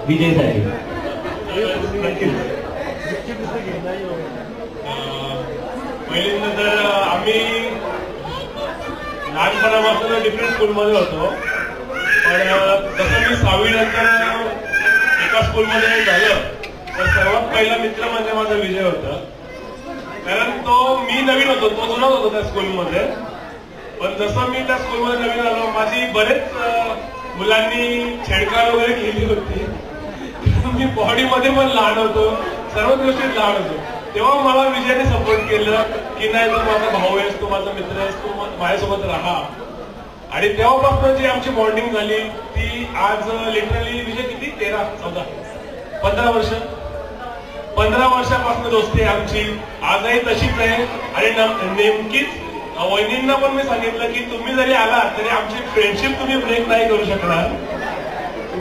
विजयसाठी. पहिल्यांदा तर आम्ही लहानपणापासून डिफरंट स्कूलमध्ये होतो, पण जसं मी 6वी नंतर एका स्कूलमध्ये झालं तर सर्वात पहिला मित्र म्हणजे माझा विजय होता. कारण तो मी नवीन होतो, तो जुनाच होता त्या स्कूलमध्ये. पण जसं मी त्या स्कूलमध्ये नवीन आलो, माझी बरेच मुलांनी छेडछाड वगैरे केली होती. मी बॉडीमध्ये पण लहान होतो, सर्व गोष्टीत लहान होतो. तेव्हा मला विजयाने सपोर्ट केलं की नाही, तू माझा भाऊ आहेस, तू माझा मित्र आहेस, तू माझ्यासोबत राहा. आणि तेव्हापासून जी आमची बॉन्डिंग झाली ती आज लिटरली विजय किती 13, 14, 15 वर्ष, 15 वर्षापासून दोस्ती आहे आमची, आजही तशीच आहे. आणि नेमकीच वहिनींना पण मी सांगितलं की तुम्ही जरी आलात तरी आमची फ्रेंडशिप तुम्ही ब्रेक नाही करू शकणार.